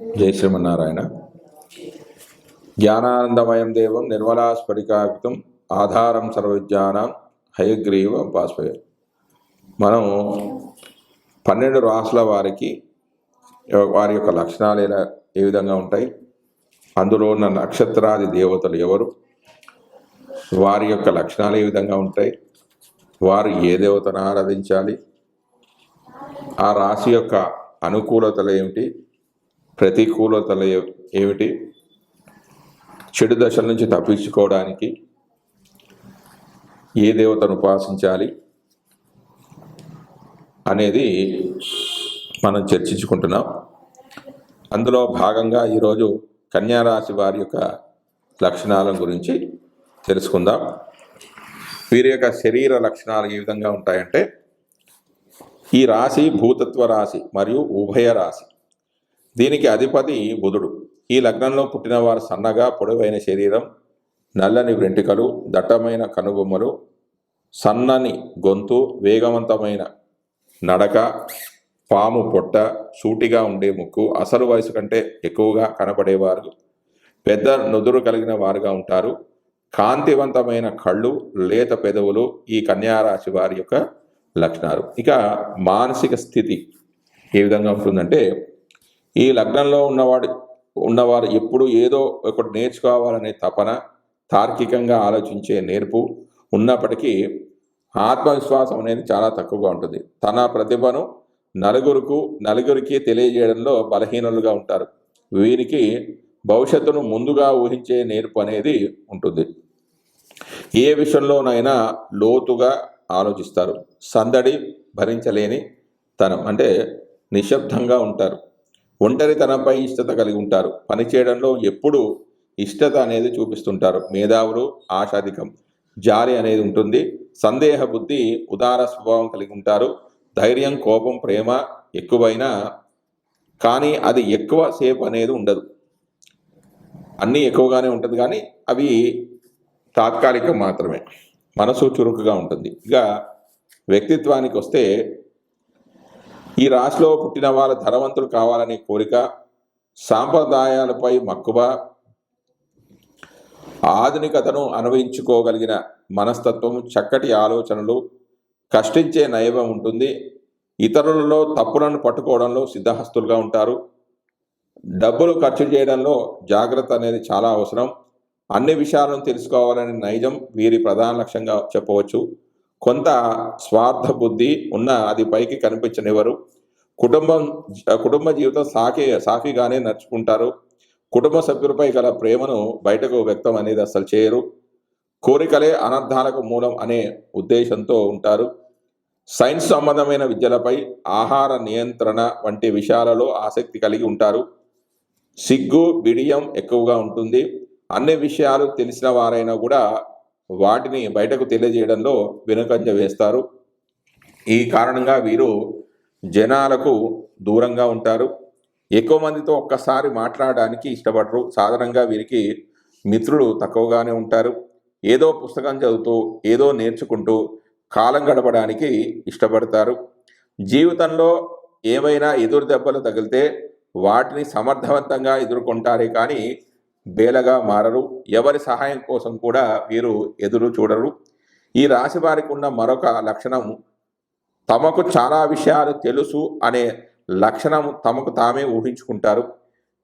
జై శ్రీమన్నారాయణ. జ్ఞానానందమయం దేవం నిర్మలాస్ఫటికాకృతం ఆధారం సర్వవిద్యానాం హయగ్రీవ ఉపాస్మహే. మనం 12 రాసుల వారికి వారి యొక్క లక్షణాలు ఏ విధంగా ఉంటాయి, అందులో ఉన్న నక్షత్రాది దేవతలు ఎవరు, వారి యొక్క లక్షణాలు ఏ విధంగా ఉంటాయి, వారు ఏ దేవతను ఆరాధించాలి, ఆ రాశి యొక్క అనుకూలతలు ఏమిటి, ప్రతికూలతలు ఏమిటి, చెడు దశల నుంచి తప్పించుకోవడానికి ఏ దేవతను ఉపాసించాలి అనేది మనం చర్చించుకుంటున్నాం. అందులో భాగంగా ఈరోజు కన్యారాశి వారి యొక్క లక్షణాల గురించి తెలుసుకుందాం. వీరి యొక్క శరీర లక్షణాలు ఏ విధంగా ఉంటాయంటే, ఈ రాశి భూతత్వ రాశి మరియు ఉభయ రాశి. దీనికి అధిపతి బుధుడు. ఈ లగ్నంలో పుట్టిన వారు సన్నగా పొడవైన శరీరం, నల్లని వెంట్రుకలు, దట్టమైన కనుబొమ్మలు, సన్నని గొంతు, వేగవంతమైన నడక, పాము పొట్ట, సూటిగా ఉండే ముక్కు, అసలు వయసు కంటే ఎక్కువగా కనపడేవారు, పెద్ద నుదురు కలిగిన వారుగా ఉంటారు, కాంతివంతమైన కళ్ళు, లేత పెదవులు ఈ కన్యారాశి వారి యొక్క లక్షణాలు. ఇక మానసిక స్థితి ఏ విధంగా ఉంటుందంటే, ఈ లగ్నంలో ఉన్నవారు ఎప్పుడు ఏదో ఒకటి నేర్చుకోవాలనే తపన, తార్కికంగా ఆలోచించే నేర్పు ఉన్నప్పటికీ ఆత్మవిశ్వాసం అనేది చాలా తక్కువగా ఉంటుంది. తన ప్రతిభను నలుగురికి తెలియజేయడంలో బలహీనులుగా ఉంటారు. వీరికి భవిష్యత్తును ముందుగా ఊహించే నేర్పు అనేది ఉంటుంది. ఏ విషయంలోనైనా లోతుగా ఆలోచిస్తారు. సందడి భరించలేని తనం అంటే నిశ్శబ్దంగా ఉంటారు. ఒంటరితనంపై ఇష్టత కలిగి ఉంటారు. పనిచేయడంలో ఎప్పుడు ఇష్టత అనేది చూపిస్తుంటారు. మేధావులు, ఆశాధికం, జాలి అనేది ఉంటుంది. సందేహ బుద్ధి, ఉదార స్వభావం కలిగి ఉంటారు. ధైర్యం, కోపం, ప్రేమ ఎక్కువైనా కానీ అది ఎక్కువ సేపు అనేది ఉండదు. అన్నీ ఎక్కువగానే ఉంటుంది కానీ అవి తాత్కాలికం మాత్రమే. మనసు చురుకుగా ఉంటుంది. ఇక వ్యక్తిత్వానికి వస్తే, ఈ రాశిలో పుట్టిన వాళ్ళ ధనవంతులు కావాలనే కోరిక, సాంప్రదాయాలపై మక్కువ, ఆధునికతను అనుభవించుకోగలిగిన మనస్తత్వం, చక్కటి ఆలోచనలు, కష్టించే నైవం ఉంటుంది. ఇతరులలో తప్పులను పట్టుకోవడంలో సిద్ధహస్తులుగా ఉంటారు. డబ్బులు ఖర్చు చేయడంలో జాగ్రత్త అనేది చాలా అవసరం. అన్ని విషయాలను తెలుసుకోవాలనే నైజం వీరి ప్రధాన లక్ష్యంగా చెప్పవచ్చు. కొంత స్వార్థ బుద్ధి ఉన్న అది పైకి కనిపించనివ్వరు. కుటుంబ జీవితం సాఫీగానే నడుచుకుంటారు. కుటుంబ సభ్యులపై గల ప్రేమను బయటకు వ్యక్తం అనేది అసలు చేయరు. కోరికలే అనర్థాలకు మూలం అనే ఉద్దేశంతో ఉంటారు. సైన్స్ సంబంధమైన విద్యలపై, ఆహార నియంత్రణ వంటి విషయాలలో ఆసక్తి కలిగి ఉంటారు. సిగ్గు, బిడియం ఎక్కువగా ఉంటుంది. అన్ని విషయాలు తెలిసిన వారైనా కూడా వాటిని బయటకు తెలియజేయడంలో వెనుకంజ వేస్తారు. ఈ కారణంగా వీరు జనాలకు దూరంగా ఉంటారు. ఎక్కువ మందితో ఒక్కసారి మాట్లాడడానికి ఇష్టపడరు. సాధారణంగా వీరికి మిత్రులు తక్కువగానే ఉంటారు. ఏదో పుస్తకం చదువుతూ, ఏదో నేర్చుకుంటూ కాలం గడపడానికి ఇష్టపడతారు. జీవితంలో ఏవైనా ఎదురు దెబ్బలు తగిలితే వాటిని సమర్థవంతంగా ఎదుర్కొంటారే కానీ బేలగా మారరు. ఎవరి సహాయం కోసం కూడా వీరు ఎదురు చూడరు. ఈ రాశి వారికి ఉన్న మరొక లక్షణం, తమకు చాలా విషయాలు తెలుసు అనే లక్షణం తమకు తామే ఊహించుకుంటారు.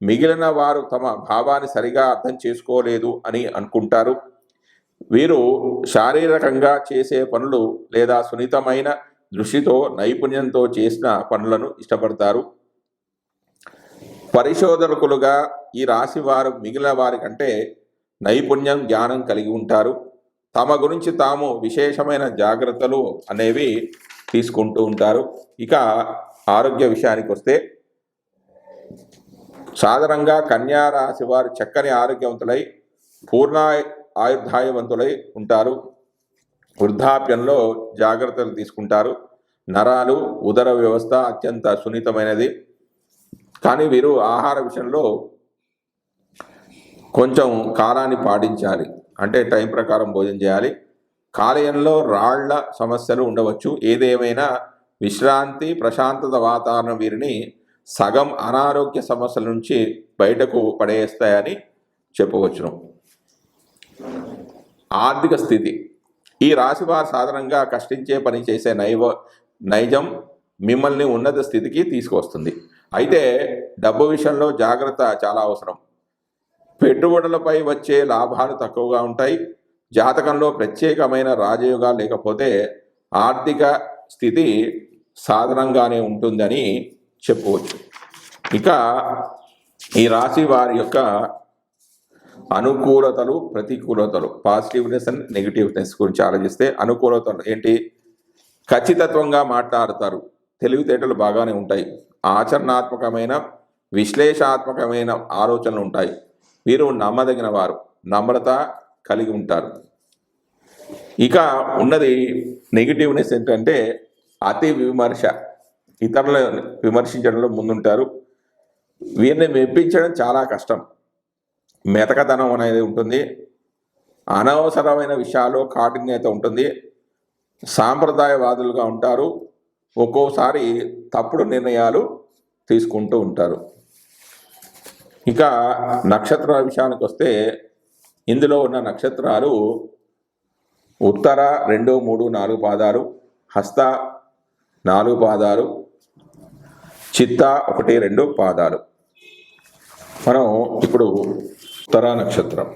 మిగిలిన వారు తమ భావాన్ని సరిగా అర్థం చేసుకోలేదు అని అనుకుంటారు. వీరు శారీరకంగా చేసే పనులు లేదా సున్నితమైన దృష్టితో, నైపుణ్యంతో చేసిన పనులను ఇష్టపడతారు. పరిశోధకులుగా ఈ రాశి వారు మిగిలిన వారి కంటే నైపుణ్యం, జ్ఞానం కలిగి ఉంటారు. తమ గురించి తాము విశేషమైన జాగ్రత్తలు అనేవి తీసుకుంటూ ఉంటారు. ఇక ఆరోగ్య విషయానికి వస్తే, సాధారణంగా కన్యా రాశి వారు చక్కని ఆరోగ్యవంతులై పూర్ణ ఆయుర్దాయవంతులై ఉంటారు. వృద్ధాప్యంలో జాగ్రత్తలు తీసుకుంటారు. నరాలు, ఉదర వ్యవస్థ అత్యంత సున్నితమైనది. కానీ వీరు ఆహార విషయంలో కొంచెం కాలాన్ని పాటించాలి. అంటే టైం ప్రకారం భోజనం చేయాలి. కాలేయంలో రాళ్ల సమస్యలు ఉండవచ్చు. ఏదేమైనా విశ్రాంతి, ప్రశాంతత వాతావరణం వీరిని సగం అనారోగ్య సమస్యల నుంచి బయటకు పడేస్తాయని చెప్పవచ్చును. ఆర్థిక స్థితి. ఈ రాశి వారు సాధారణంగా కష్టించే పని చేసే నైజం మిమ్మల్ని ఉన్నత స్థితికి తీసుకువస్తుంది. అయితే డబ్బు విషయంలో జాగ్రత్త చాలా అవసరం. పెట్టుబడులపై వచ్చే లాభాలు తక్కువగా ఉంటాయి. జాతకంలో ప్రత్యేకమైన రాజయోగాలు లేకపోతే ఆర్థిక స్థితి సాధారణంగానే ఉంటుందని చెప్పవచ్చు. ఇక ఈ రాశి వారి యొక్క అనుకూలతలు, ప్రతికూలతలు, పాజిటివ్నెస్ అండ్ నెగిటివ్నెస్ గురించి ఆలోచిస్తే అనుకూలతలు ఏంటి? ఖచ్చితత్వంగా మాట్లాడతారు, తెలివితేటలు బాగానే ఉంటాయి, ఆచరణాత్మకమైన విశ్లేషణాత్మకమైన ఆలోచనలు ఉంటాయి, వీరు నమ్మదగిన వారు, నమ్రత కలిగి ఉంటారు. ఇక ఉన్నది నెగిటివ్నెస్ ఏంటంటే అతి విమర్శ, ఇతరులు విమర్శించడంలో ముందుంటారు. వీరిని మెప్పించడం చాలా కష్టం. మెతకతనం అనేది ఉంటుంది. అనవసరమైన విషయాల్లో కాఠిన్యత ఉంటుంది. సాంప్రదాయవాదులుగా ఉంటారు. ఒక్కోసారి తప్పుడు నిర్ణయాలు తీసుకుంటూ ఉంటారు. ఇక నక్షత్రాల విషయానికి వస్తే ఇందులో ఉన్న నక్షత్రాలు ఉత్తర 2, 3, 4 పాదాలు, హస్త 4 పాదాలు, చిత్త 1, 2 పాదాలు. మనం ఇప్పుడు ఉత్తరా నక్షత్రం.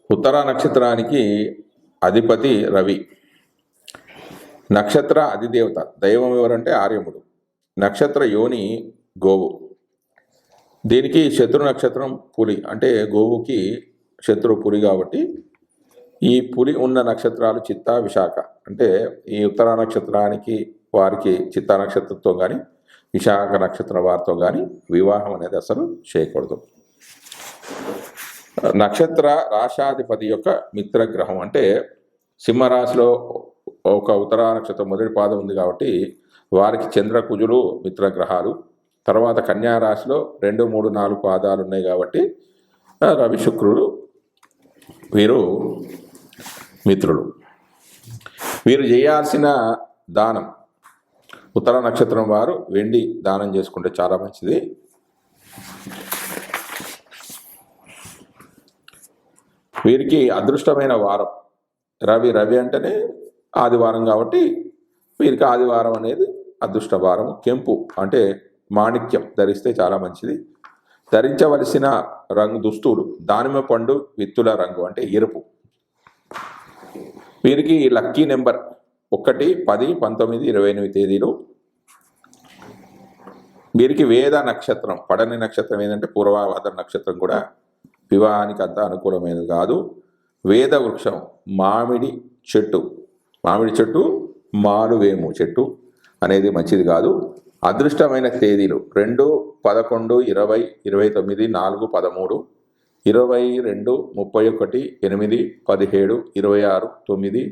ఉత్తరా నక్షత్రానికి అధిపతి రవి. నక్షత్ర అధిదేవత దైవం ఎవరంటే ఆర్యముడు. నక్షత్ర యోని గోవు. దీనికి శత్రు నక్షత్రం పులి, అంటే గోవుకి శత్రు పులి కాబట్టి ఈ పులి ఉన్న నక్షత్రాలు చిత్త, విశాఖ. అంటే ఈ ఉత్తర నక్షత్రానికి వారికి చిత్త నక్షత్రంతో కానీ విశాఖ నక్షత్రం వారితో కానీ వివాహం అనేది అసలు చేయకూడదు. నక్షత్ర రాశాధిపతి యొక్క మిత్రగ్రహం, అంటే సింహరాశిలో ఒక ఉత్తరా నక్షత్రం మొదటి పాదం ఉంది కాబట్టి వారికి చంద్ర, కుజులు మిత్రగ్రహాలు. తర్వాత కన్యా రాశిలో 2, 3, 4 పాదాలు ఉన్నాయి కాబట్టి రవి, శుక్రుడు వీరు మిత్రులు. వీరు చేయాల్సిన దానం, ఉత్తర నక్షత్రం వారు వెండి దానం చేసుకుంటే చాలా మంచిది. వీరికి అదృష్టమైన వారం రవి అంటేనే ఆదివారం కాబట్టి వీరికి ఆదివారం అనేది అదృష్ట వారం. కెంపు అంటే మాణిక్యం ధరిస్తే చాలా మంచిది. ధరించవలసిన రంగు దుస్తులు దానిమ్మ పండు విత్తుల రంగు, అంటే ఎరుపు. వీరికి లక్కీ నెంబర్ 1, 10, 19, 28 తేదీలు. వీరికి వేద నక్షత్రం, పడని నక్షత్రం ఏంటంటే పూర్వభాద్ర నక్షత్రం కూడా వివాహానికి అంత అనుకూలమైనది కాదు. వేద వృక్షం మామిడి చెట్టు, మాలువేము చెట్టు అనేది మంచిది కాదు. అదృష్టమైన తేదీలు 2, 11, 20, 29, 4, 13, 22, 31, 8, 17, 26, 9,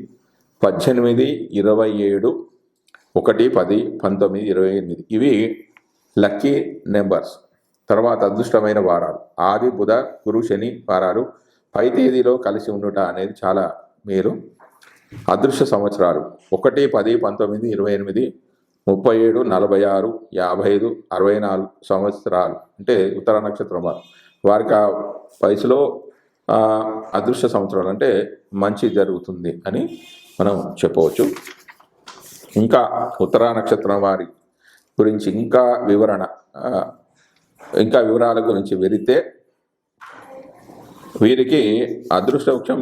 18, 27, 1, 10, 19, 28 ఇవి లక్కీ నెంబర్స్. తర్వాత అదృష్టమైన వారాలు ఆది, బుధ, గురు, శని వారాలు పై తేదీలో కలిసి ఉండుట అనేది చాలా మేలు. అదృష్ట సంవత్సరాలు 1, 10, 19, 28, 37, 46, 55, 64 సంవత్సరాలు, అంటే ఉత్తర నక్షత్రం వారికి ఆ వయసులో అదృష్ట సంవత్సరాలు అంటే మంచి జరుగుతుంది అని మనం చెప్పవచ్చు. ఇంకా ఉత్తర నక్షత్రం వారి గురించి ఇంకా వివరాల గురించి వెళితే వీరికి అదృష్ట వృక్షం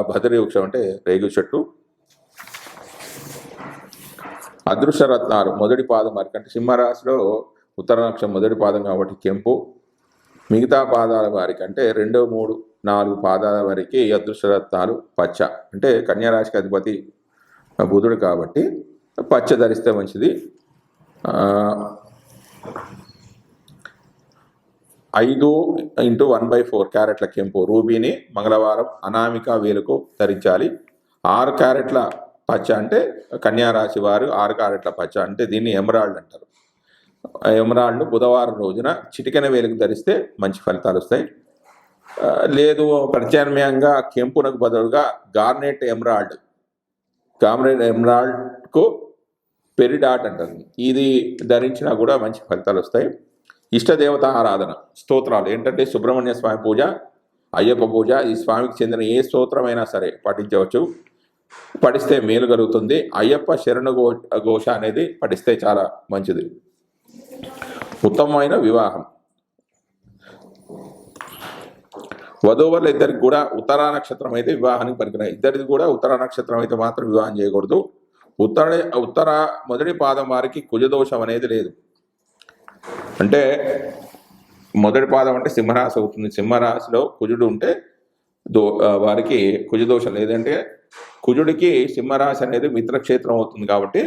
భద్రి వృక్షం, అంటే రేగు చెట్టు. అదృష్ట రత్నాలు మొదటి పాదం వారికి, అంటే సింహరాశిలో ఉత్తర నక్షత్రం మొదటి పాదం కాబట్టి కెంపు. మిగతా పాదాల వారికి అంటే 2, 3, 4 పాదాల వారికి అదృష్ట రత్నాలు పచ్చ, అంటే కన్యారాశికి అధిపతి బుధుడు కాబట్టి పచ్చ ధరిస్తే మంచిది. 5x1/4 క్యారెట్ల కెంపు రూబీని మంగళవారం అనామిక వేలుకు ధరించాలి. 6 క్యారెట్ల పచ్చ, అంటే కన్యారాశి వారు 6 క్యారెట్ల పచ్చ, అంటే దీన్ని ఎమరాల్డ్ అంటారు. ఎమరాల్డ్ బుధవారం రోజున చిటికెన వేలుకు ధరిస్తే మంచి ఫలితాలు వస్తాయి. లేదు ప్రత్యామ్నాయంగా కెంపునకు బదులుగా గార్నెట్ ఎమరాల్డ్కు పెరిడాట్ అంటారు. ఇది ధరించినా కూడా మంచి ఫలితాలు వస్తాయి. ఇష్టదేవత ఆరాధన స్తోత్రాలు ఏంటంటే సుబ్రహ్మణ్య స్వామి పూజ, అయ్యప్ప పూజ, ఈ స్వామికి చెందిన ఏ స్తోత్రమైనా సరే పఠించవచ్చు. పఠిస్తే మేలు కలుగుతుంది. అయ్యప్ప శరణు ఘోష అనేది పఠిస్తే చాలా మంచిది. ఉత్తమమైన వివాహం. వధూవరులు ఇద్దరికి కూడా ఉత్తరా నక్షత్రం అయితే వివాహానికి పనికిరాయి. ఇద్దరిది కూడా ఉత్తరా నక్షత్రం అయితే మాత్రం వివాహం చేయకూడదు. ఉత్తర మొదటి పాదం వారికి కుజదోషం అనేది లేదు. అంటే మొదటి పాదం అంటే సింహరాశి అవుతుంది. సింహరాశిలో కుజుడు ఉంటే వారికి కుజదోషం లేదంటే కుజుడికి సింహరాశి అనేది మిత్రక్షేత్రం అవుతుంది. కాబట్టి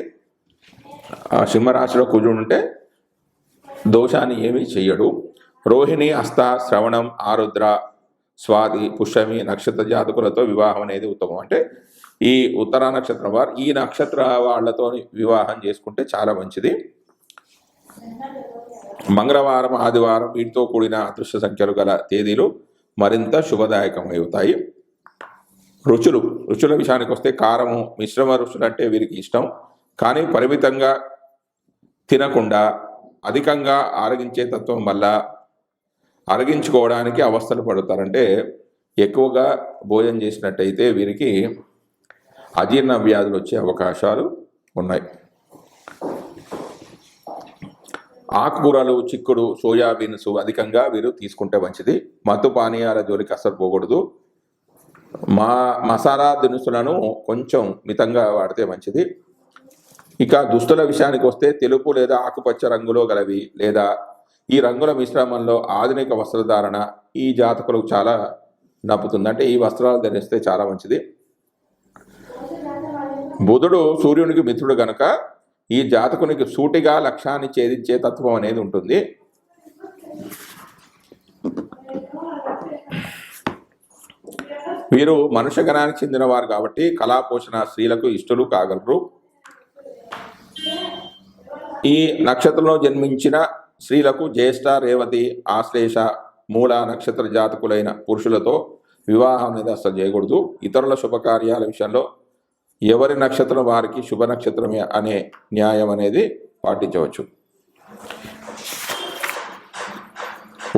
ఆ సింహరాశిలో కుజుడు ఉంటే దోషాన్ని ఏమీ చెయ్యడు. రోహిణి, హస్త, శ్రవణం, ఆరుద్ర, స్వాతి, పుష్యమి నక్షత్ర జాతకులతో వివాహం అనేది ఉత్తమం. అంటే ఈ ఉత్తరా నక్షత్రం వారు ఈ నక్షత్ర వాళ్ళతో వివాహం చేసుకుంటే చాలా మంచిది. మంగళవారం, ఆదివారం వీటితో కూడిన అదృష్ట సంఖ్యలు గల తేదీలు మరింత శుభదాయకమవుతాయి. రుచుల విషయానికి వస్తే కారము, మిశ్రమ రుచులు అంటే వీరికి ఇష్టం. కానీ పరిమితంగా తినకుండా అధికంగా ఆరగించే తత్వం వల్ల అరగించుకోవడానికి అవస్థలు పడతారంటే ఎక్కువగా భోజనం చేసినట్టయితే వీరికి అజీర్ణ వ్యాధులు వచ్చే అవకాశాలు ఉన్నాయి. ఆకుకూరలు, చిక్కుడు, సోయాబీన్స్ అధికంగా వీరు తీసుకుంటే మంచిది. మత్తు పానీయాల జోలికి అసలు పోకూడదు. మసాలా దినుసులను కొంచెం మితంగా వాడితే మంచిది. ఇక దుస్తుల విషయానికి వస్తే తెలుపు లేదా ఆకుపచ్చ రంగులో గలవి లేదా ఈ రంగుల మిశ్రమంలో ఆధునిక వస్త్రధారణ ఈ జాతకులకు చాలా నప్పుతుంది. అంటే ఈ వస్త్రాలు ధరిస్తే చాలా మంచిది. బుధుడు సూర్యునికి మిత్రుడు గనక ఈ జాతకునికి సూటిగా లక్ష్యాన్ని ఛేదించే తత్వం అనేది ఉంటుంది. వీరు మనుష్య గణానికి చెందిన వారు కాబట్టి కళాపోషణ స్త్రీలకు ఇష్టలు కాగలరు. ఈ నక్షత్రంలో జన్మించిన స్త్రీలకు జ్యేష్ఠ, రేవతి, ఆశ్లేష, మూల నక్షత్ర జాతకులైన పురుషులతో వివాహం అనేది అసలు చేయకూడదు. ఇతరుల శుభకార్యాల విషయంలో ఎవరి నక్షత్రం వారికి శుభ నక్షత్రమే అనే న్యాయం అనేది పాటించవచ్చు.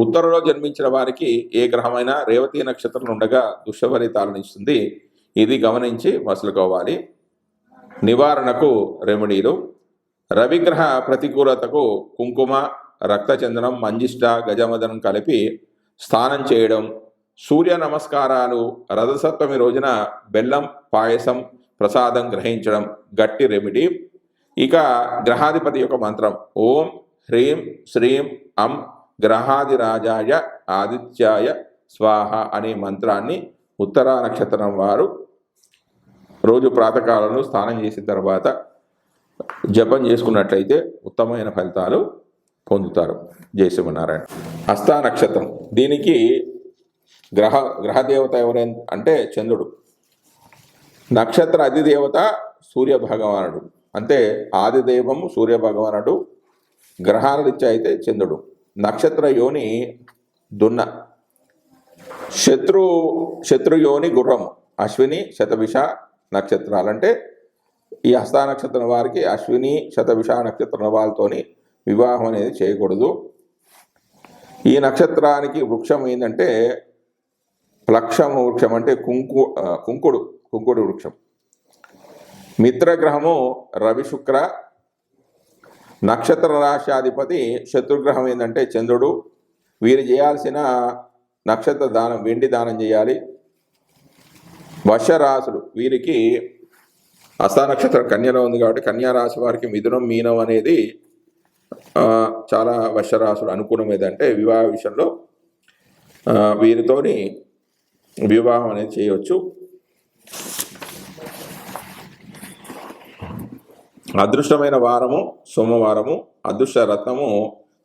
ఉత్తరంలో జన్మించిన వారికి ఏ గ్రహమైనా రేవతి నక్షత్రం ఉండగా దుష్ఫలితాలను ఇస్తుంది. ఇది గమనించి మసులుకోవాలి. నివారణకు రెమెడీలు. రవిగ్రహ ప్రతికూలతకు కుంకుమ, రక్తచందనం, మంజిష్ట, గజమదనం కలిపి స్నానం చేయడం, సూర్య నమస్కారాలు, రథసప్తమి రోజున బెల్లం పాయసం ప్రసాదం గ్రహించడం గట్టి రెమెడీ. ఇక గ్రహాధిపతి యొక్క మంత్రం ఓం హ్రీం శ్రీం అం గ్రహాదిరాజాయ ఆదిత్యాయ స్వాహ అనే మంత్రాన్ని ఉత్తరా నక్షత్రం వారు రోజు ప్రాతకాలంలో స్నానం చేసిన తర్వాత జపం చేసుకున్నట్లయితే ఉత్తమమైన ఫలితాలు పొందుతారు. జై శ్రీమన్నారాయణ. హస్త నక్షత్రం దీనికి గ్రహదేవత ఎవరైనా అంటే చంద్రుడు. నక్షత్ర అధిదేవత సూర్య భగవానుడు. అంటే ఆదిదేవము సూర్య భగవానుడు. గ్రహాల రీత్యా అయితే చంద్రుడు. నక్షత్ర యోని దున్న. శత్రుయోని గుర్రము. అశ్విని, శతభిష నక్షత్రాలంటే ఈ హస్త నక్షత్రం వారికి అశ్విని, శతభిష నక్షత్రం వాళ్ళతోని వివాహం అనేది చేయకూడదు. ఈ నక్షత్రానికి వృక్షం ఏంటంటే ప్లక్షము వృక్షం, అంటే కుంకుడు వృక్షం. మిత్రగ్రహము రవి, శుక్ర. నక్షత్ర రాశ్యాధిపతి శత్రుగ్రహం ఏంటంటే చంద్రుడు. వీరు చేయాల్సిన నక్షత్ర దానం, వెండి దానం చేయాలి. వర్షరాశులు వీరికి హస్త నక్షత్రం కన్యలో ఉంది కాబట్టి కన్యారాశి వారికి మిథునం, మీనం అనేది చాలా వర్షరాశులు అనుకూలం. ఏదంటే వివాహ విషయంలో వీరితోని వివాహం అనేది చేయవచ్చు. అదృష్టమైన వారము సోమవారము. అదృష్ట రత్నము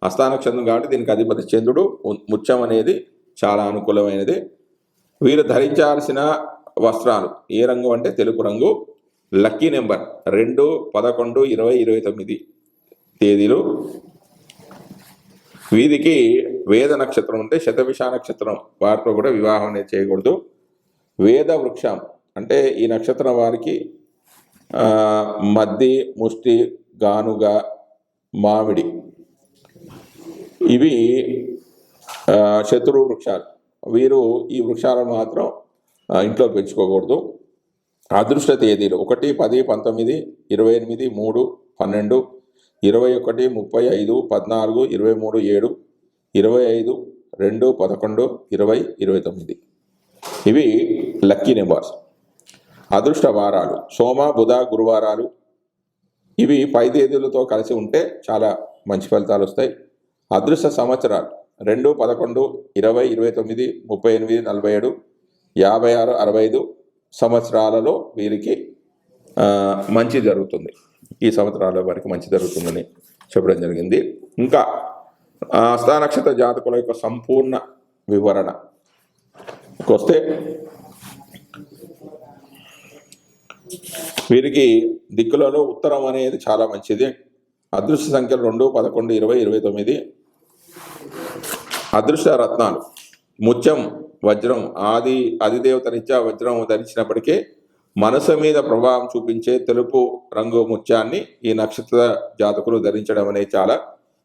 హస్త నక్షత్రం కాబట్టి దీనికి అధిపతి చంద్రుడు. ముత్యం అనేది చాలా అనుకూలమైనది. వీరు ధరించాల్సిన వస్త్రాలు ఏ రంగు అంటే తెలుపు రంగు. లక్కీ నెంబర్ 2, 11, 20, 29 తేదీలు. వీరికి వేద నక్షత్రం అంటే శతభిష నక్షత్రం వారితో కూడా వివాహం అనేది చేయకూడదు. వేద వృక్షం అంటే ఈ నక్షత్రం వారికి మద్ది, ముష్టి, గానుగ, మామిడి ఇవి శత్రు వృక్షాలు. వీరు ఈ వృక్షాలను మాత్రం ఇంట్లో పెంచుకోకూడదు. అదృష్ట తేదీలు 1, 10, 19, 28, 3, 12, 21, 35, 14, 23, 7, 25, 2, 11, 20, 29 ఇవి లక్కీ నెంబర్స్. అదృష్ట వారాలు సోమ, బుధ, గురువారాలు ఇవి పై తేదీలతో కలిసి ఉంటే చాలా మంచి ఫలితాలు వస్తాయి. అదృష్ట సంవత్సరాలు 2, 11, 20, 29, 38, 47, 56, 65 సంవత్సరాలలో వీరికి మంచి జరుగుతుంది. ఈ సంవత్సరాల వారికి మంచి జరుగుతుందని చెప్పడం జరిగింది. ఇంకా హస్త నక్షత్ర జాతకుల యొక్క సంపూర్ణ వివరణకు వస్తే వీరికి దిక్కులలో ఉత్తరం అనేది చాలా మంచిది. అదృష్ట సంఖ్యలు 2, 11, 20, 29. అదృష్ట రత్నాలు ముత్యం, వజ్రం. అధిదేవత రీత్యా వజ్రం ధరించినప్పటికీ మనసు మీద ప్రభావం చూపించే తెలుపు రంగు ముత్యాన్ని ఈ నక్షత్ర జాతకులు ధరించడం అనేది చాలా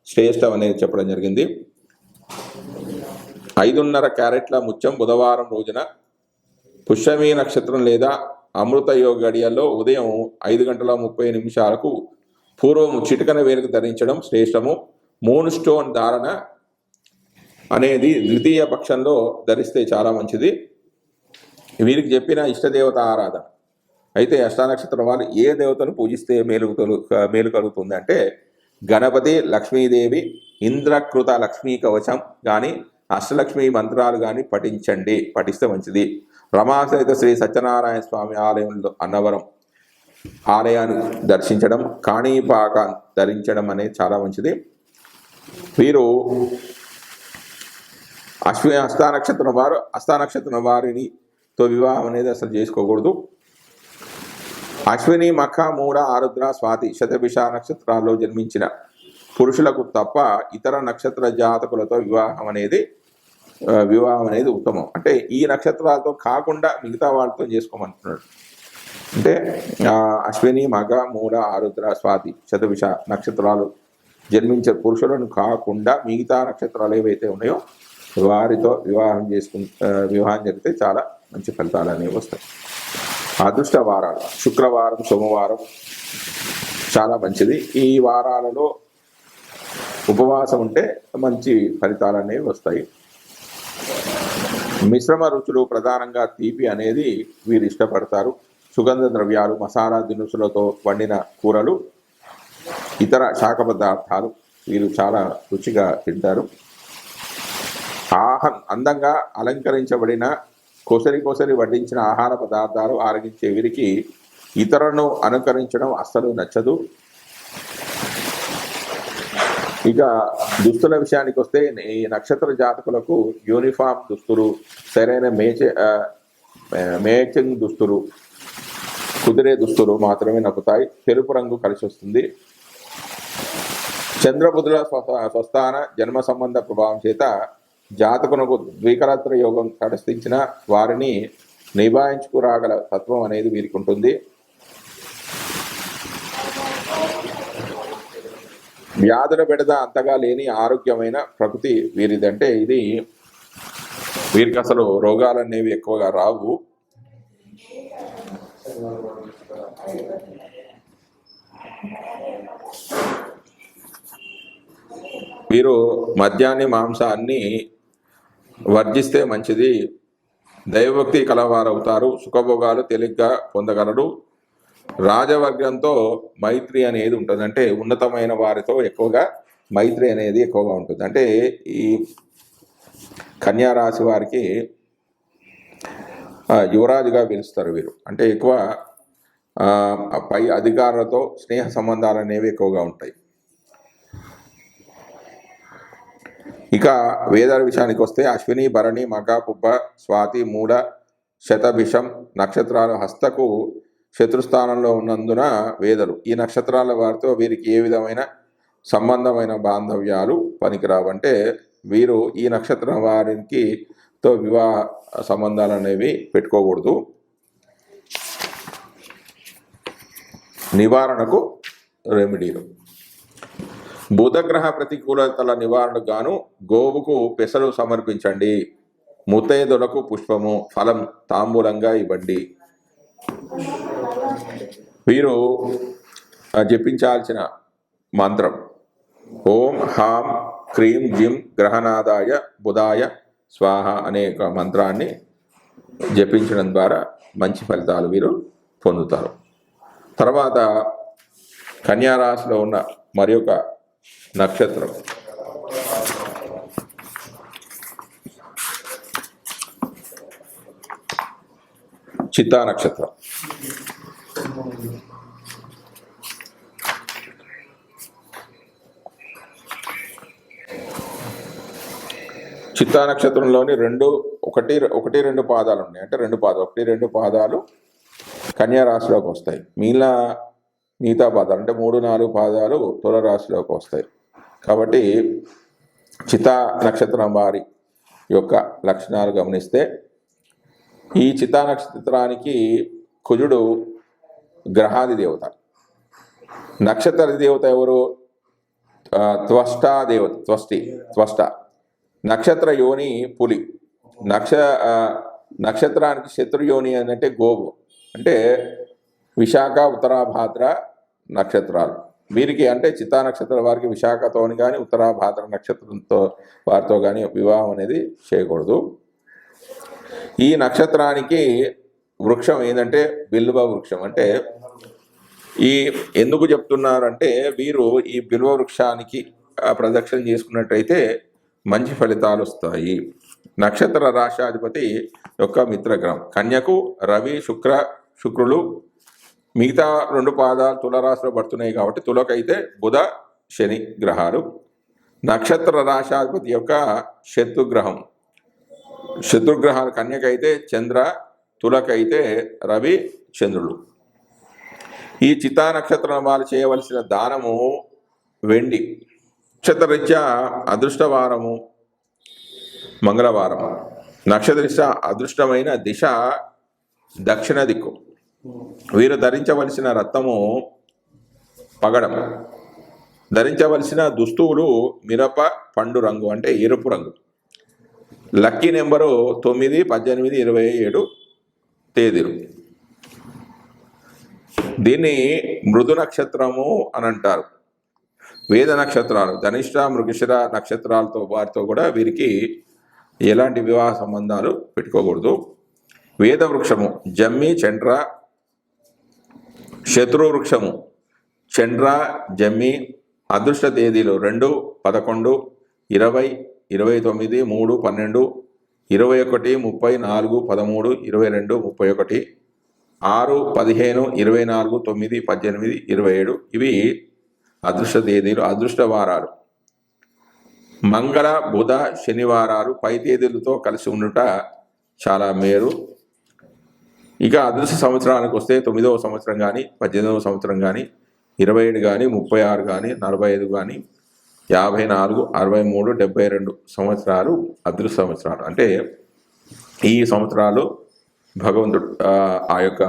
శ్రేష్టం అనేది చెప్పడం జరిగింది. 5.5 క్యారెట్ల ముత్యం బుధవారం రోజున పుష్యమి నక్షత్రం లేదా అమృత యోగ గడియల్లో ఉదయం 5:30 పూర్వం చిటికన వేలుకు ధరించడం శ్రేష్టము. మూన్ స్టోన్ ధారణ అనేది ద్వితీయ పక్షంలో ధరిస్తే చాలా మంచిది. వీరికి చెప్పిన ఇష్టదేవత ఆరాధన అయితే అష్టానక్షత్రం వారు ఏ దేవతను పూజిస్తే మేలు కలుగుతుంది అంటే గణపతి, లక్ష్మీదేవి, ఇంద్రకృత లక్ష్మీ కవచం కానీ అష్టలక్ష్మి మంత్రాలు కానీ పఠిస్తే మంచిది. రమాసహిత శ్రీ సత్యనారాయణ స్వామి ఆలయంలో అన్నవరం ఆలయాన్ని దర్శించడం, కాణీపాక ధరించడం అనేది చాలా మంచిది. వీరు హస్తానక్షత్రం వారితో వివాహం అనేది అసలు చేసుకోకూడదు. అశ్విని, మఖ, మూఢ, ఆరుద్ర, స్వాతి, శతభిష నక్షత్రాల్లో జన్మించిన పురుషులకు తప్ప ఇతర నక్షత్ర జాతకులతో వివాహం అనేది ఉత్తమం. అంటే ఈ నక్షత్రాలతో కాకుండా మిగతా వాళ్ళతో చేసుకోమంటున్నాడు. అంటే అశ్విని, మఖ, మూఢ, ఆరుద్ర, స్వాతి, శతభిష నక్షత్రాలు జన్మించే పురుషులను కాకుండా మిగతా నక్షత్రాలు ఏవైతే ఉన్నాయో వారితో వివాహం జరిగితే చాలా మంచి ఫలితాలు అనేవి వస్తాయి. అదృష్ట వారాలు శుక్రవారం, సోమవారం చాలా మంచిది. ఈ వారాలలో ఉపవాసం ఉంటే మంచి ఫలితాలు అనేవి వస్తాయి. మిశ్రమ రుచులు ప్రధానంగా తీపి అనేది వీరు ఇష్టపడతారు. సుగంధ ద్రవ్యాలు, మసాలా దినుసులతో వండిన కూరలు, ఇతర శాఖ పదార్థాలు వీరు చాలా రుచిగా తింటారు. అందంగా అలంకరించబడిన కొసరి వడ్డించిన ఆహార పదార్థాలు ఆరగించే వీరికి ఇతరులను అనుకరించడం అస్సలు నచ్చదు. ఇక దుస్తుల విషయానికి వస్తే ఈ నక్షత్ర జాతకులకు యూనిఫామ్ దుస్తులు, సరైన మేచింగ్ దుస్తులు, కుదిరే దుస్తులు మాత్రమే నప్పుతాయి. తెలుపు రంగు కలిసి వస్తుంది. చంద్రబుధుల స్వస్థాన జన్మ సంబంధ ప్రభావం చేత జాతకునకు ద్వికలత్ర యోగం తటస్థించిన వారిని నిభాయించుకురాగల తత్వం అనేది వీరికి ఉంటుంది. వ్యాధుల బెడద అంతగా లేని ఆరోగ్యమైన ప్రకృతి వీరిది. అంటే వీరికి అసలు రోగాలు అనేవి ఎక్కువగా రావు. వీరు మద్యాన్ని, మాంసాన్ని వర్జిస్తే మంచిది. దైవభక్తి కలవారవుతారు. సుఖభోగాలు తేలిగ్గా పొందగలరు. రాజవర్గంతో మైత్రి అనేది ఉంటుంది. అంటే ఉన్నతమైన వారితో ఎక్కువగా మైత్రి అనేది ఎక్కువగా ఉంటుంది. అంటే ఈ కన్యా రాశి వారికి యువరాజుగా పిలుస్తారు వీరు. అంటే ఎక్కువ పై అధికారులతో స్నేహ సంబంధాలు అనేవి ఎక్కువగా ఉంటాయి. ఇక వేదాల విషయానికి వస్తే అశ్విని, భరణి, మఖ, పుబ్బ, స్వాతి, మూఢ, శతభిషం నక్షత్రాలు హస్తకు శత్రుస్థానంలో ఉన్నందున వేదలు ఈ నక్షత్రాల వారితో వీరికి ఏ విధమైన సంబంధమైన బాంధవ్యాలు పనికిరావు. అంటే వీరు ఈ నక్షత్రం వారితో వివాహ సంబంధాలు అనేవి పెట్టుకోకూడదు. నివారణకు రెమెడీలు. బుధగ్రహ ప్రతికూలతల నివారణకు గాను గోవుకు పెసలు సమర్పించండి. ముత్తైదులకు పుష్పము ఫలం తాంబూలంగా ఇవ్వండి. వీరు జపించాల్సిన మంత్రం ఓం హాం క్రీం జిం గ్రహనాదాయ బుధాయ స్వాహ అనే ఒక మంత్రాన్ని జపించడం ద్వారా మంచి ఫలితాలు వీరు పొందుతారు. తర్వాత కన్యారాశిలో ఉన్న మరి ఒక నక్షత్రం చిత్తా నక్షత్రం. చిత్తా నక్షత్రంలోని ఒకటి రెండు పాదాలు ఉన్నాయి. అంటే రెండు పాదాలు కన్యా రాశిలోకి వస్తాయి. మిగతా పాదాలు అంటే 3-4 పాదాలు తుల రాశిలోకి వస్తాయి. కాబట్టి చిత్తా నక్షత్రం వారి యొక్క లక్షణాలు గమనిస్తే ఈ చిత్తా నక్షత్రానికి కుజుడు గ్రహాది దేవత. నక్షత్ర దేవత ఎవరు? త్వష్ట. నక్షత్ర యోని పులి. నక్షత్రానికి శత్రుయోని అంటే గోవు. అంటే విశాఖ ఉత్తరాభాద్ర నక్షత్రాలు వీరికి, అంటే చిత్తా నక్షత్రం వారికి విశాఖతోని కానీ ఉత్తరాభాద్ర నక్షత్రంతో వారితో కానీ వివాహం అనేది చేయకూడదు. ఈ నక్షత్రానికి వృక్షం ఏంటంటే బిల్వ వృక్షం. అంటే ఎందుకు చెప్తున్నారంటే వీరు ఈ బిల్వ వృక్షానికి ప్రదక్షిణ చేసుకున్నట్టయితే మంచి ఫలితాలు వస్తాయి. నక్షత్ర రాశాధిపతి యొక్క మిత్రగ్రహం కన్యకు రవి శుక్రులు. మిగతా 2 పాదాలు తులరాశిలో పడుతున్నాయి కాబట్టి తులకైతే బుధ శని గ్రహాలు. నక్షత్ర రాశాధిపతి యొక్క శత్రుగ్రహాలు కన్యకైతే చంద్ర, తులకైతే రవి చంద్రులు. ఈ చిత్తా నక్షత్రం వాళ్ళు చేయవలసిన దానము వెండి. నక్షత్రరీత్యా అదృష్టవారము మంగళవారం. నక్షత్రరీత్యా అదృష్టమైన దిశ దక్షిణ దిక్కు. వీరు ధరించవలసిన రత్నము పగడం. ధరించవలసిన దుస్తువులు మిరప పండు రంగు అంటే ఎరుపు రంగు. లక్కీ నెంబరు 9, 18, 27 తేదీలు. దీన్ని మృదు నక్షత్రము అని అంటారు. వేద నక్షత్రాలు ధనిష్ట, మృగశిర నక్షత్రాలతో వారితో కూడా వీరికి ఎలాంటి వివాహ సంబంధాలు పెట్టుకోకూడదు. వేద వృక్షము జమ్మి, చండ్ర. శత్రు వృక్షము చండ్ర, జమ్మి. అదృష్ట తేదీలు 2, 11, 20, 29, 3, 12, 21, 30, 4, 13, 22, 31, 6, 15, 24, 9, 18, 27 ఇవి అదృష్ట తేదీలు. అదృష్ట వారాలు మంగళ, బుధ, శనివారాలు పై తేదీలతో కలిసి ఉండుట చాలా మేలు. ఇక అదృష్ట సంవత్సరానికి వస్తే 9వ సంవత్సరం కానీ, 18వ సంవత్సరం కానీ, 27 కానీ, 36 కానీ, 45 కానీ, 54, 63, 72 సంవత్సరాలు అదృష్ట సంవత్సరాలు. అంటే ఈ సంవత్సరాలు భగవంతుడు ఆ యొక్క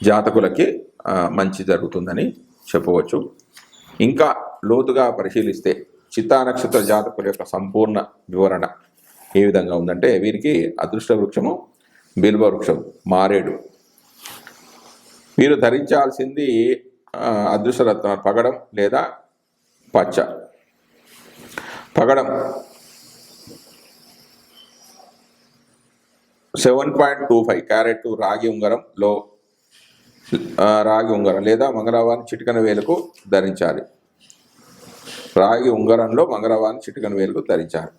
జాతకులకి మంచి జరుగుతుందని చెప్పవచ్చు. ఇంకా లోతుగా పరిశీలిస్తే చిత్తా నక్షత్ర జాతకుల యొక్క సంపూర్ణ వివరణ ఏ విధంగా ఉందంటే వీరికి అదృష్ట వృక్షము బిల్వ వృక్షం మారేడు. వీరు ధరించాల్సింది అదృష్ట రత్నాలు పగడం లేదా పచ్చ. పగడం 7.25 క్యారెట్ రాగి ఉంగరంలో రాగి ఉంగరం లేదా మంగళవారం చిటికన వేలుకు ధరించాలి. రాగి ఉంగరంలో మంగళవారం చిటికన వేలుకు ధరించాలి.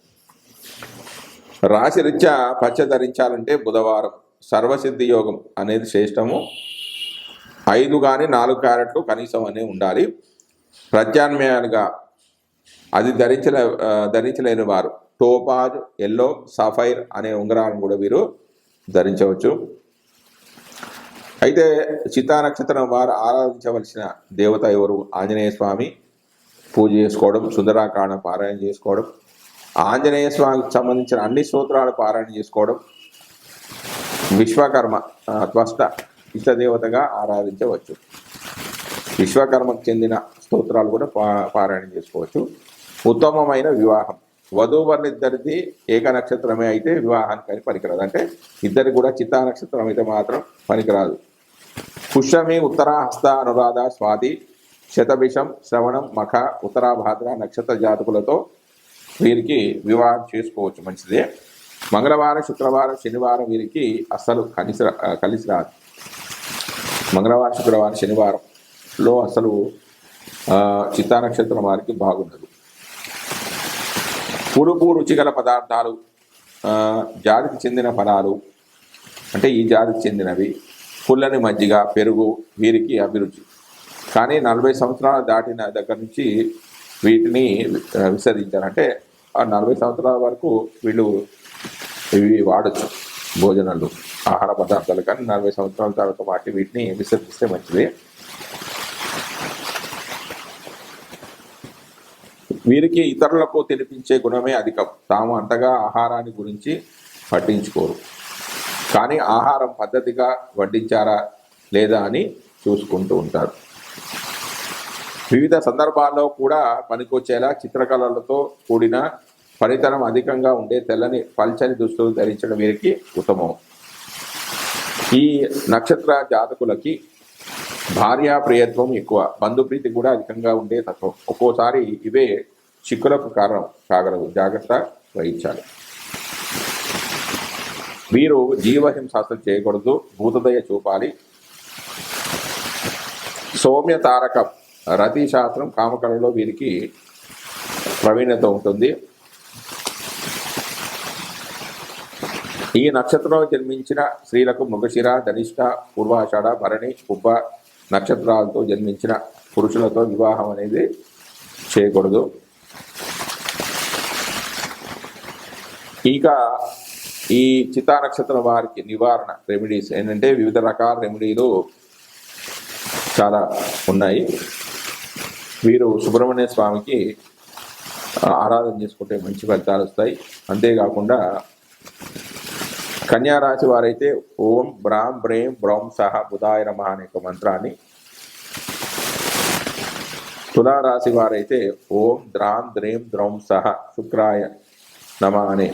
రాశిరీత్యా పచ్చ ధరించాలంటే బుధవారం సర్వసిద్ధి యోగం అనేది శ్రేష్టము. 5 కానీ 4 క్యారెట్లు కనీసం అనేవి ఉండాలి. ప్రత్యామ్నాయాలుగా అది ధరించలేని వారు టోపాజ్, ఎల్లో, సఫైర్ అనే ఉంగరాలను కూడా వీరు ధరించవచ్చు. అయితే చిత్తా నక్షత్రం వారు ఆరాధించవలసిన దేవత ఎవరు? ఆంజనేయ స్వామి పూజ చేసుకోవడం, సుందరాకాండ పారాయణ చేసుకోవడం, ఆంజనేయ స్వామికి సంబంధించిన అన్ని స్తోత్రాలు పారాయణ చేసుకోవడం, విశ్వకర్మ త్వష్ట ఇష్టదేవతగా ఆరాధించవచ్చు. విశ్వకర్మకు చెందిన స్తోత్రాలు కూడా పారాయణం చేసుకోవచ్చు. ఉత్తమమైన వివాహం, వధూవరులిద్దరిది ఏక నక్షత్రమే అయితే వివాహానికి అని పనికిరాదు. అంటే ఇద్దరికి కూడా చిత్తా నక్షత్రం అయితే మాత్రం పనికిరాదు. పుష్యమి, ఉత్తర, హస్త, అనురాధ, స్వాతి, శతభిషం, శ్రవణం, మఖ, ఉత్తరాభాద్ర నక్షత్ర జాతకులతో వీరికి వివాహం చేసుకోవచ్చు, మంచిదే. మంగళవారం, శుక్రవారం, శనివారం వీరికి అస్సలు కలిసి రాదు. మంగళవారం, శుక్రవారం, శనివారంలో అసలు చిత్తా నక్షత్రం వారికి బాగుండదు. పులుపు, రుచిగల పదార్థాలు, జాతికి చెందిన ఫలాలు అంటే ఈ జాతికి చెందినవి, పుల్లని మజ్జిగ, పెరుగు వీరికి అభిరుచి. కానీ 40 సంవత్సరాలు దాటిన దగ్గర నుంచి వీటిని విసర్జించాలంటే ఆ 40 సంవత్సరాల వరకు వీళ్ళు ఇవి వాడచ్చు భోజనాలు, ఆహార పదార్థాలు. కానీ 40 సంవత్సరాల తర్వాత వీటిని విసర్జిస్తే మంచిది. వీరికి ఇతరులకు తినిపించే గుణమే అధికం. తాము అంతగా ఆహారాన్ని గురించి పట్టించుకోరు. కానీ ఆహారం పద్ధతిగా వడ్డించారా లేదా అని చూసుకుంటూ ఉంటారు. వివిధ సందర్భాల్లో కూడా పనికొచ్చేలా చిత్రకళలతో కూడిన పనితనం అధికంగా ఉండే తెల్లని పల్చని దుస్తులు ధరించడం వీరికి ఉత్తమం. ఈ నక్షత్ర జాతకులకి భార్యాప్రియత్వం ఎక్కువ, బంధుప్రీతి కూడా అధికంగా ఉండే తత్వం. ఒక్కోసారి ఇవే చిక్కులకు కారణం కాగలవు, జాగ్రత్త వహించాలి. వీరు జీవహింస అసలు చేయకూడదు, భూతదయ చూపాలి. సౌమ్య తారకం, రతి శాస్త్రం, కామకళలో వీరికి ప్రవీణత ఉంటుంది. ఈ నక్షత్రంలో జన్మించిన స్త్రీలకు మృగశిర, ధనిష్ట, పూర్వాషాఢ, భరణి, పుబ్బ నక్షత్రాలతో జన్మించిన పురుషులతో వివాహం అనేది చేయకూడదు. ఇక ఈ చిత్తా నక్షత్రం వారికి నివారణ రెమెడీస్ ఏంటంటే వివిధ రకాల రెమెడీలు చాలా ఉన్నాయి. వీరు సుబ్రహ్మణ్య స్వామికి ఆరాధన చేసుకుంటే మంచి ఫలితాలు వస్తాయి. అంతేకాకుండా కన్యా రాశి వారైతే ఓం బ్రాం బ్రేం బ్రౌం సహ బుధాయ నమః అనే మంత్రాన్ని, తులారాశి వారైతే ఓం ద్రాం ద్రేం ద్రౌం సహ శుక్రాయ నమః అనే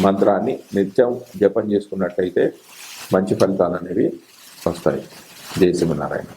మంత్రాన్ని నిత్యం జపం చేసుకున్నట్టయితే మంచి ఫలితాలు అనేవి వస్తాయి. జై శ్రీమన్నారాయణ.